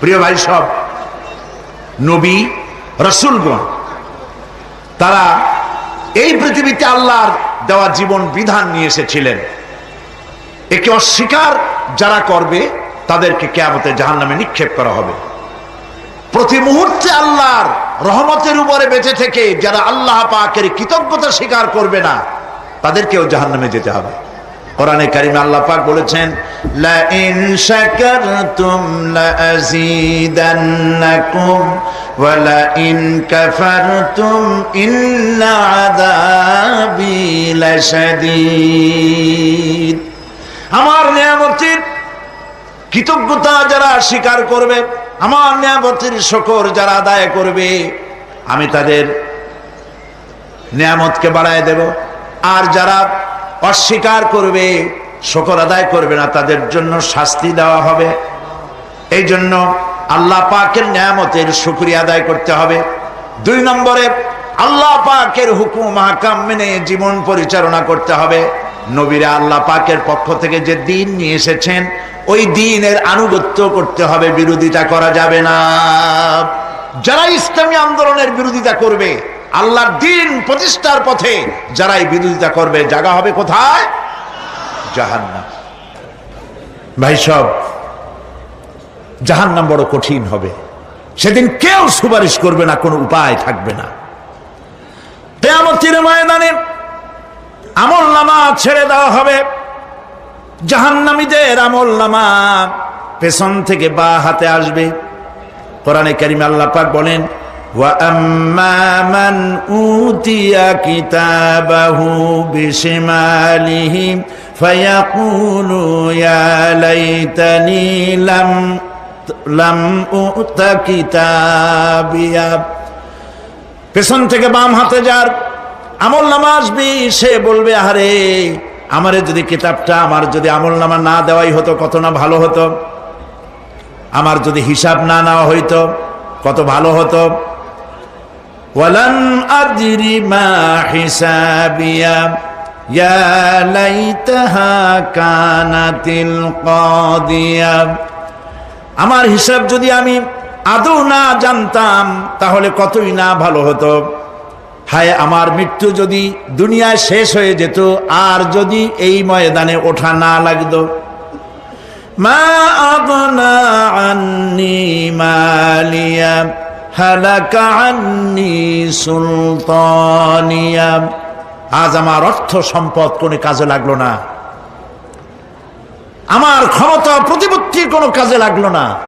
প্রিয় ভাই, সব নবী রাসূলগণ তারা এই পৃথিবীতে আল্লাহর দেওয়া জীবন বিধান নিয়ে এসেছিলেন। একে অস্বীকার যারা করবে তাদেরকে কিয়ামতে জাহান্নামে নিক্ষেপ করা হবে। প্রতি মুহূর্তে আল্লাহর রহমতের উপরে বেঁচে থেকে যারা আল্লাহ পাকের কৃতজ্ঞতা স্বীকার করবে না তাদেরকেও জাহান্নামে যেতে হবে। কোরআনে কারিমে আল্লাহ পাক বলেছেন, লা ইন শাকারতুম লা আযীদান্নাকুম ওয়া লা ইন কাফারতুম ইন্না আযাবি লাশাদীদ। আমার নিয়ামতের কৃতজ্ঞতা যারা স্বীকার করবে, আমার নিয়ামতের শুকর যারা আদায় করবে, আমি তাদের নিয়ামতকে বাড়ায় দেব। আর যারা অস্বীকার করবে, শুকর আদায় করবে না, তাদের জন্য শাস্তি দেওয়া হবে। এই জন্য আল্লাহ পাকের নিয়ামতের শুকরিয়া আদায় করতে হবে। 2 নম্বরে আল্লাহ পাকের হুকুম আহকাম মেনে জীবন পরিচালনা করতে হবে। নবীরা আল্লাহ পাকের পক্ষ থেকে যে দ্বীন নিয়ে এসেছেন ওই দ্বীনের আনুগত্য করতে হবে, বিরোধিতা করা যাবে না। যারা ইসলামী আন্দোলনের বিরোধিতা করবে, আল্লাহর দ্বীন প্রতিষ্ঠার পথে যারাই বিরোধিতা করবে, জায়গা হবে কোথায়? জাহান্নাম। ভাই সব, জাহান্নাম বড় কঠিন হবে। সেদিন কেউ সুপারিশ করবে না, কোনো উপায় থাকবে না। কিয়ামতের ময়দানে আমলনামা ছেড়ে দেওয়া হবে। জাহান্নামীদের আমলনামা পেছন থেকে বা হাতে আসবে। কোরআনে কারিমে আল্লাহ পাক বলেন, ওয়া আম্মা মান উতিয়া কিতাবাহু বিশিমালিহি ফায়াকুলু ইয়া লাইতানি লাম উতা কিতাবিয়া। পেছন থেকে বাম হাতে যার আমলনামা আসবে, সে বলবে, আরে আমারে যদি কিতাবটা, আমার যদি আমলনামা না দেওয়াই হতো কত না ভালো হতো, আমার যদি হিসাব না নেওয়া হইতো কত ভালো হতো। ওয়ালান আদরি মা হিসাবিয়া ইয়া লাইতাহা কানাতিল কাদিয়া। আমার হিসাব যদি আমি আদৌ না জানতাম তাহলে কতই না ভালো হতো। হায়, আমার মৃত্যু যদি দুনিয়ায় শেষ হয়ে যেত, আর যদি এই ময়দানে ওঠা না লাগতো। মা আগনা আন্নি মালিয়া হালাকা আন্নি সুলতানিয়া। আজ আমার অর্থ সম্পদ কোনো কাজে লাগলো না, আমার ক্ষমতা প্রতিপত্তির কোনো কাজে লাগলো না।